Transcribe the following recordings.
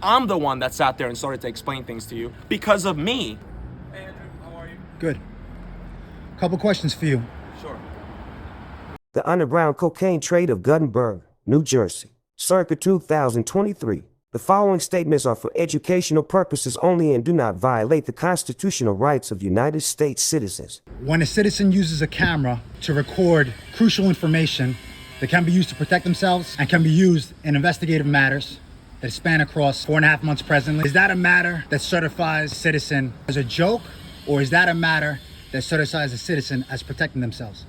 I'm the one that sat there and started to explain things to you because of me. Hey, Andrew, how are you? Good. Couple questions for you. Sure. The underground cocaine trade of Guttenberg, New Jersey, circa 2023. The following statements are for educational purposes only and do not violate the constitutional rights of United States citizens. When a citizen uses a camera to record crucial information that can be used to protect themselves and can be used in investigative matters that span across 4.5 months presently, is that a matter that certifies a citizen as a joke, or is that a matter that certifies a citizen as protecting themselves?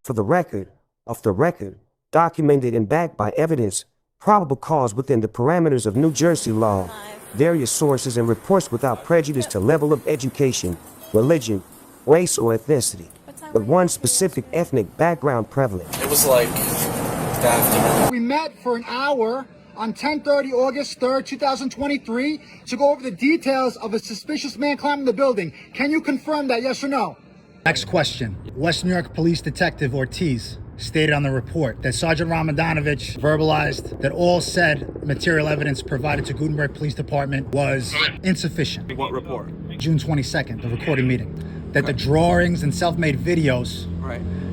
For the record, off the record, documented and backed by evidence, probable cause within the parameters of New Jersey law, various sources and reports without prejudice to level of education, religion, race or ethnicity, but one specific ethnic background prevalent. It was like the afternoon. We met for an hour on 10/30 August 3rd, 2023 to go over the details of a suspicious man climbing the building. Can you confirm that, yes or no? Next question. West New York Police Detective Ortiz stated on the report that Sergeant Ramadanovic verbalized that all said material evidence provided to Guttenberg Police Department was insufficient. What report? June 22nd, the recording meeting. That the drawings and self-made videos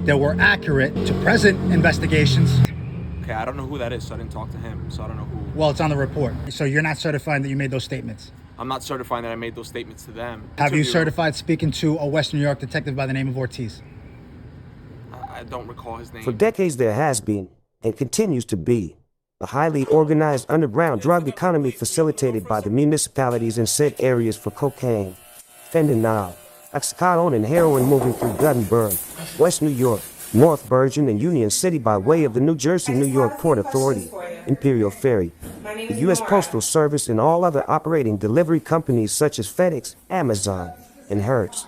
that were accurate to present investigations. Okay, I don't know who that is, so I didn't talk to him, so I don't know who. Well, it's on the report. So you're not certifying that you made those statements? I'm not certifying that I made those statements to them. Have you certified speaking to a West New York detective by the name of Ortiz? I don't recall his name. For decades there has been, and continues to be, a highly organized underground drug economy facilitated by the municipalities in said areas for cocaine, fentanyl, oxycodone and heroin moving through Guttenberg, West New York, North Bergen and Union City by way of the New Jersey-New York Port Authority, Imperial Ferry, the U.S. Postal Service and all other operating delivery companies such as FedEx, Amazon, and Hertz.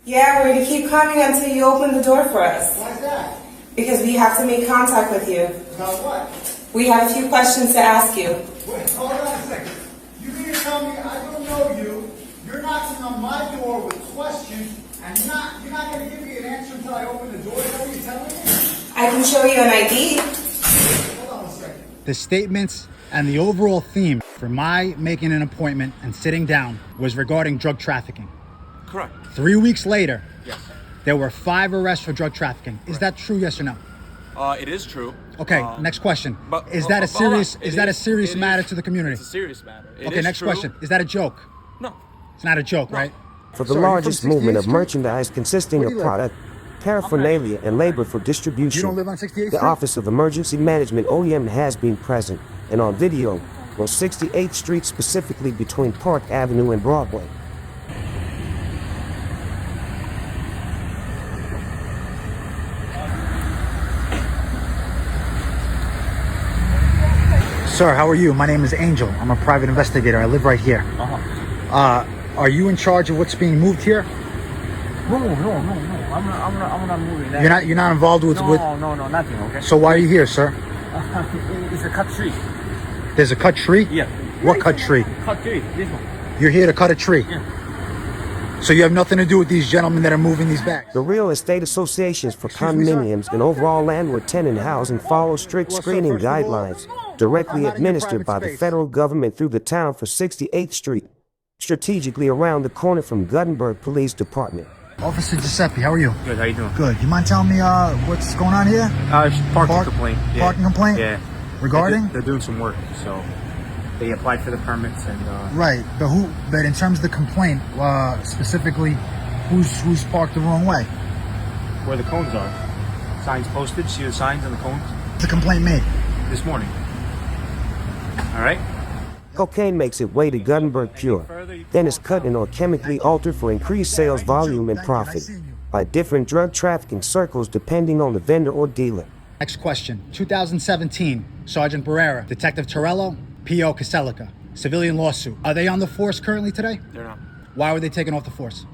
Yeah, we're going to keep coming until you open the door for us. Why is that? Because we have to make contact with you. About what? We have a few questions to ask you. Wait, hold on a second. You mean to tell me I don't know you, you're knocking on my door with questions, and you're not going to give me an answer until I open the door? Is that what you're telling me? I can show you an ID. Hold on a second. The statements and the overall theme for my making an appointment and sitting down was regarding drug trafficking. Correct. 3 weeks later, Yes. there were 5 arrests for drug trafficking. Is that true, yes or no? It is true. Okay, next question. But Is that a serious matter to the community? It's a serious matter. Okay, next question. Is that a joke? No. It's not a joke, right? For the So, are you largest from movement 68th of Street? merchandise consisting Where of do you live? product, paraphernalia, and labor for distribution, You don't live on 68th the Street? Office of Emergency Management OEM has been present and on video on 68th Street, specifically between Park Avenue and Broadway. Sir, how are you? My name is Angel. I'm a private investigator. I live right here. Are you in charge of what's being moved here? No. I'm not moving that. You're not involved with. No, nothing. Okay. So why are you here, sir? It's a cut tree. There's a cut tree? Yeah. What cut tree? Cut tree. This one. You're here to cut a tree. Yeah. So you have nothing to do with these gentlemen that are moving these bags. The real estate associations for condominiums and overall landlord-tenant housing follow strict screening guidelines directly administered by the federal government through the town for 68th Street, strategically around the corner from Guttenberg Police Department. Officer Giuseppe, how are you? Good. How you doing? Good. You mind telling me what's going on here? Parking complaint. Yeah. Parking complaint? Yeah. Regarding? They're doing some work, so they applied for the permits and. Right, but in terms of the complaint, specifically, who's parked the wrong way? Where the cones are. Signs posted. See the signs on the cones? The complaint made. This morning. All right. Cocaine makes its way to Guttenberg pure, then is cut and or chemically altered for increased sales volume and profit by different drug trafficking circles depending on the vendor or dealer. Next question. 2017, Sergeant Barrera, Detective Torello, P.O. Caselica, civilian lawsuit. Are they on the force currently today? They're not. Why were they taken off the force?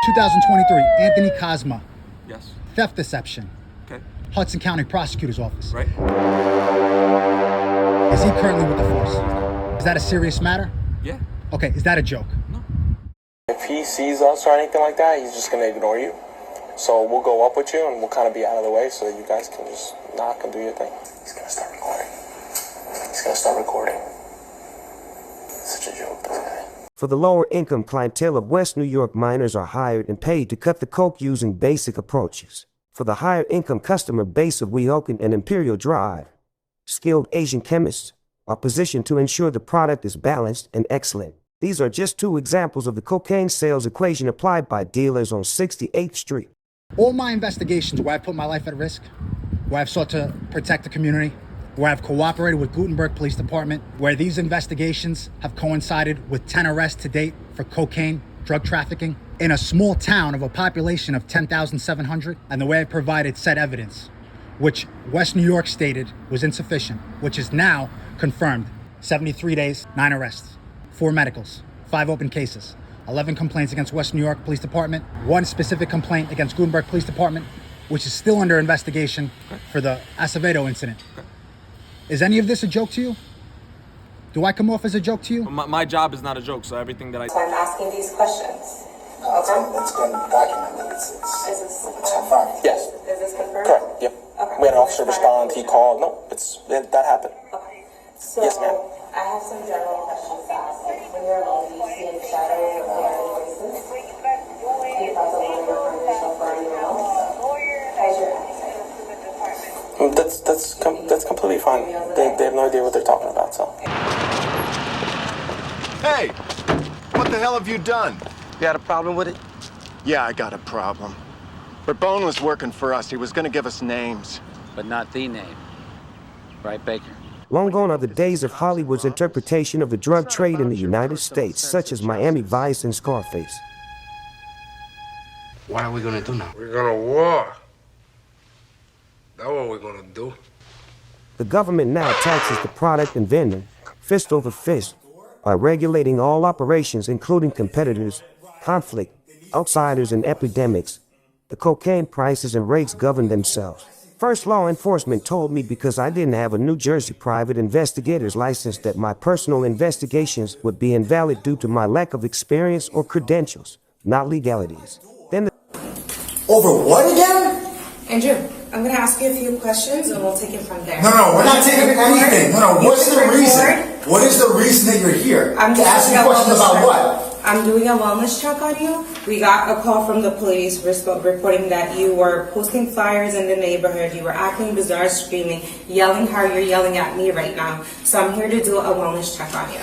2023, Anthony Cosma, Yes. theft deception, Okay. Hudson County Prosecutor's Office. Right. Is he currently with the force? Is that a serious matter? Yeah. Okay, is that a joke? If he sees us or anything like that, he's just gonna ignore you. So we'll go up with you and we'll kind of be out of the way so that you guys can just knock and do your thing. He's gonna start recording. He's gonna start recording. Such a joke, this guy. For the lower income clientele of West New York, minors are hired and paid to cut the coke using basic approaches. For the higher income customer base of Weehawken and Imperial Drive, skilled Asian chemists are positioned to ensure the product is balanced and excellent. These are just two examples of the cocaine sales equation applied by dealers on 68th Street. All my investigations where I put my life at risk, where I've sought to protect the community, where I've cooperated with Guttenberg Police Department, where these investigations have coincided with 10 arrests to date for cocaine, drug trafficking, in a small town of a population of 10,700, and the way I provided said evidence, which West New York stated was insufficient, which is now confirmed. 73 days, 9 arrests, 4 medicals, 5 open cases, 11 complaints against West New York Police Department, 1 specific complaint against Guttenberg Police Department, which is still under investigation for the Acevedo incident. Is any of this a joke to you? Do I come off as a joke to you? My job is not a joke, so everything that I... So I'm asking these questions. No, it's been documented. It's confirmed. Yes. Is this confirmed? Correct, yep. Okay. We had an officer respond, he called. No, that happened. Okay. So Yes, ma'am. I have some general questions to ask you. When you're alone, do you see any shadows or any voices? Do you have to lower your permission for anyone else? How's your appetite? That's completely fine. They have no idea what they're talking about, so. Hey! What the hell have you done? You had a problem with it? Yeah, I got a problem. Bourbon was working for us. He was gonna give us names. But not the name. Right, Baker? Long gone are the days of Hollywood's interpretation of the drug trade in the United States, such as Miami Vice and Scarface. What are we gonna do now? We're gonna war. That's what we're gonna do. The government now taxes the product and vendor, fist over fist, by regulating all operations, including competitors, conflict, outsiders, and epidemics. The cocaine prices and rates govern themselves. First, law enforcement told me because I didn't have a New Jersey private investigator's license that my personal investigations would be invalid due to my lack of experience or credentials, not legalities. Then Over what again? Andrew, I'm going to ask you a few questions and we'll take it from there. No, we're not taking anything. No, You what's can the reason? record. What is the reason that you're here? I'm to just ask you doing a questions wellness about check. what? I'm doing a wellness check on you. We got a call from the police reporting that you were posting flyers in the neighborhood. You were acting bizarre, screaming, yelling how you're yelling at me right now. So I'm here to do a wellness check on you.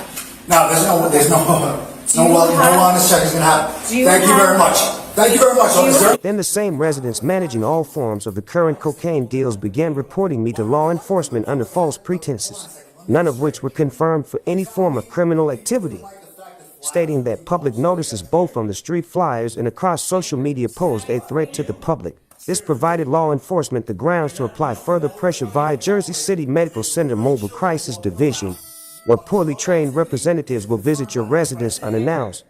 No, there's no wellness check is gonna happen. Thank you very much. Thank you very much, officer. Then the same residents managing all forms of the current cocaine deals began reporting me to law enforcement under false pretenses, none of which were confirmed for any form of criminal activity, stating that public notices both on the street flyers and across social media posed a threat to the public. This provided law enforcement the grounds to apply further pressure via Jersey City Medical Center Mobile Crisis Division, where poorly trained representatives will visit your residence unannounced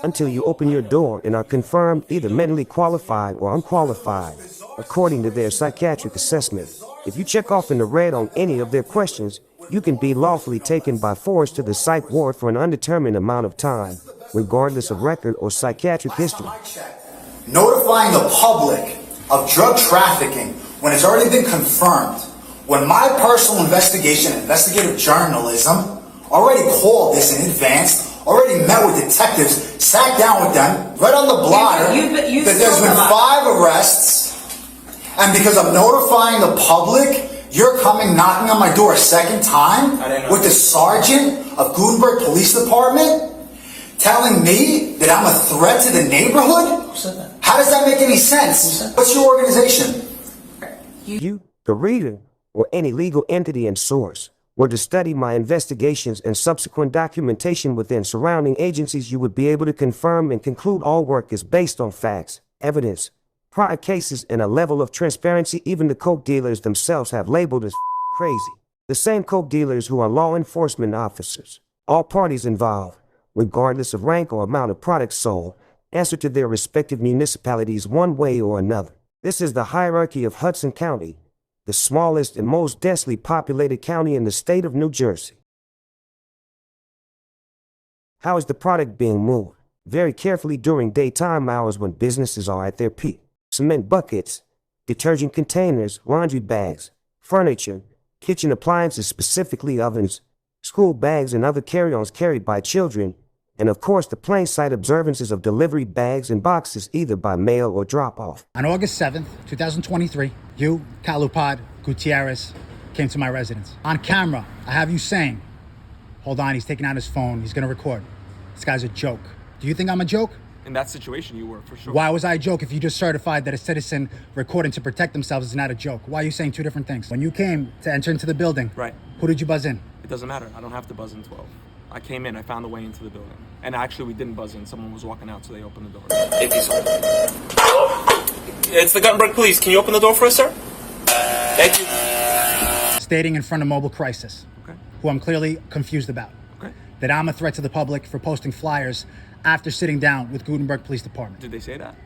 until you open your door and are confirmed either mentally qualified or unqualified, according to their psychiatric assessment. If you check off in the red on any of their questions, you can be lawfully taken by force to the psych ward for an undetermined amount of time, regardless of record or psychiatric history. Notifying the public of drug trafficking when it's already been confirmed. When my personal investigation, investigative journalism, already called this in advance, already met with detectives, sat down with them, read on the blotter that there's been 5 arrests, and because I'm notifying the public, you're coming knocking on my door a second time with the sergeant of Guttenberg Police Department telling me that I'm a threat to the neighborhood? How does that make any sense? What's your organization? You, the reader, or any legal entity and source, were to study my investigations and subsequent documentation within surrounding agencies, you would be able to confirm and conclude all work is based on facts, evidence, prior cases, and a level of transparency even the coke dealers themselves have labeled as crazy. The same coke dealers who are law enforcement officers. All parties involved, regardless of rank or amount of products sold, answer to their respective municipalities one way or another. This is the hierarchy of Hudson County, the smallest and most densely populated county in the state of New Jersey. How is the product being moved? Very carefully during daytime hours when businesses are at their peak. cement buckets, detergent containers, laundry bags, furniture, kitchen appliances, specifically ovens, school bags and other carry-ons carried by children, and of course the plain sight observances of delivery bags and boxes either by mail or drop-off. On August 7th, 2023, you, Calupad, Gutierrez, came to my residence. On camera, I have you saying, hold on, he's taking out his phone, he's gonna record. This guy's a joke. Do you think I'm a joke? In that situation, you were, for sure. Why was I a joke if you just certified that a citizen recording to protect themselves is not a joke? Why are you saying two different things? When you came to enter into the building, right, who did you buzz in? It doesn't matter. I don't have to buzz in 12. I came in, I found a way into the building. And actually, we didn't buzz in. Someone was walking out, so they opened the door. It's the Guttenberg police. Can you open the door for us, sir? Thank you. Stating in front of Mobile Crisis, okay, who I'm clearly confused about, okay, that I'm a threat to the public for posting flyers after sitting down with Guttenberg Police Department. Did they say that?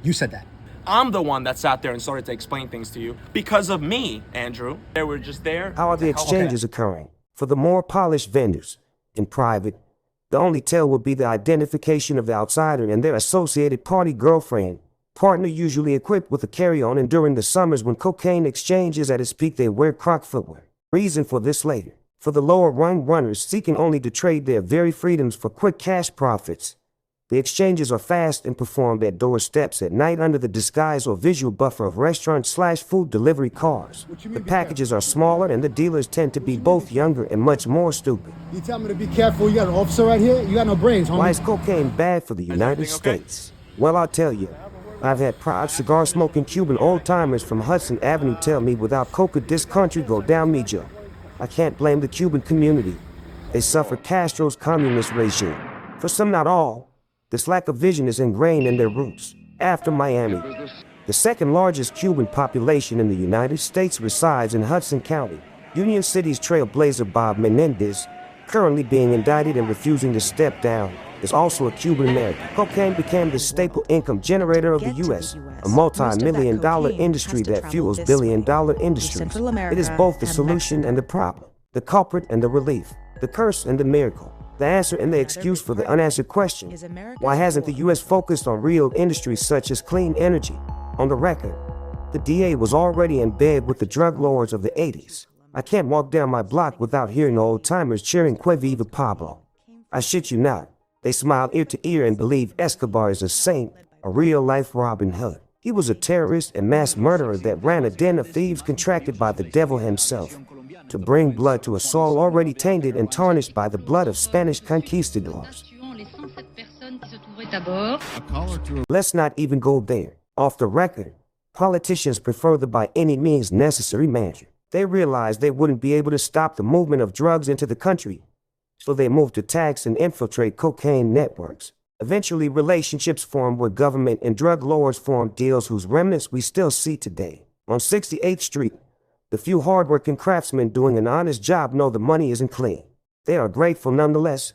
You said that. I'm the one that sat there and started to explain things to you because of me, Andrew. They were just there. How are the exchanges occurring? For the more polished vendors, in private, the only tell will be the identification of the outsider and their associated party girlfriend, partner usually equipped with a carry-on, and during the summers when cocaine exchange is at its peak, they wear Croc footwear. Reason for this later. For the lower-rung runners seeking only to trade their very freedoms for quick cash profits, the exchanges are fast and performed at doorsteps at night under the disguise or visual buffer of restaurant/food delivery cars. The packages are smaller and the dealers tend to be both younger and much more stupid. You tell me to be careful. You got an officer right here? You got no brains, homie. Why is cocaine bad for the United States? Well, I'll tell you. I've had proud cigar-smoking Cuban old-timers from Hudson Avenue tell me without coca this country go down me, Joe. I can't blame the Cuban community. They suffer Castro's communist regime. For some, not all, this lack of vision is ingrained in their roots. After Miami, the second largest Cuban population in the United States resides in Hudson County. Union City's trailblazer Bob Menendez, currently being indicted and refusing to step down, is also a Cuban American. Cocaine became the staple income generator of the U.S., a multi-million-dollar industry that fuels billion-dollar industries. It is both the solution and the problem, the culprit and the relief, the curse and the miracle, the answer and the excuse for the unanswered question. Why hasn't the U.S. focused on real industries such as clean energy? On the record, the DA was already in bed with the drug lords of the 80s. I can't walk down my block without hearing old-timers cheering Que Viva Pablo. I shit you not. They smile ear to ear and believe Escobar is a saint, a real-life Robin Hood. He was a terrorist and mass murderer that ran a den of thieves contracted by the devil himself to bring blood to a soil already tainted and tarnished by the blood of Spanish conquistadors. Let's not even go there. Off the record, politicians prefer the by any means necessary measure. They realized they wouldn't be able to stop the movement of drugs into the country, so they moved to tax and infiltrate cocaine networks. Eventually, relationships formed where government and drug lords formed deals whose remnants we still see today. On 68th Street, the few hardworking craftsmen doing an honest job know the money isn't clean. They are grateful nonetheless.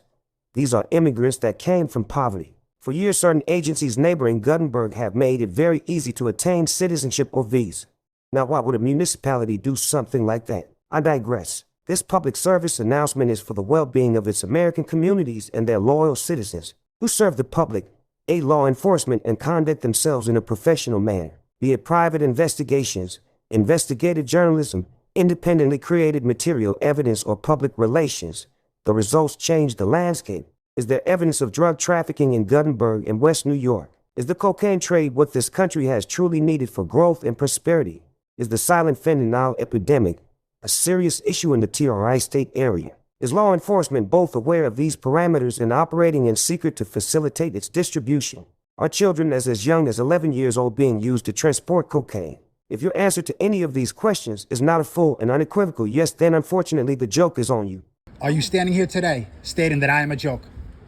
These are immigrants that came from poverty. For years, certain agencies neighboring Guttenberg have made it very easy to attain citizenship or visa. Now, why would a municipality do something like that? I digress. This public service announcement is for the well-being of its American communities and their loyal citizens who serve the public, aid law enforcement, and conduct themselves in a professional manner. Be it private investigations, investigative journalism, independently created material evidence, or public relations, the results change the landscape. Is there evidence of drug trafficking in Guttenberg and West New York? Is the cocaine trade what this country has truly needed for growth and prosperity? Is the silent fentanyl epidemic a serious issue in the tri-state area? Is law enforcement both aware of these parameters and operating in secret to facilitate its distribution? Are children as young as 11 years old being used to transport cocaine? If your answer to any of these questions is not a full and unequivocal yes, then unfortunately the joke is on you. Are you standing here today stating that I am a joke?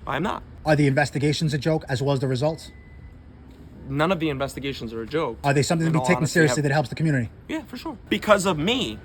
I'm not. Are the investigations a joke as well as the results? None of the investigations are a joke. Are they something to be taken seriously that helps the community? Yeah, for sure. Because of me.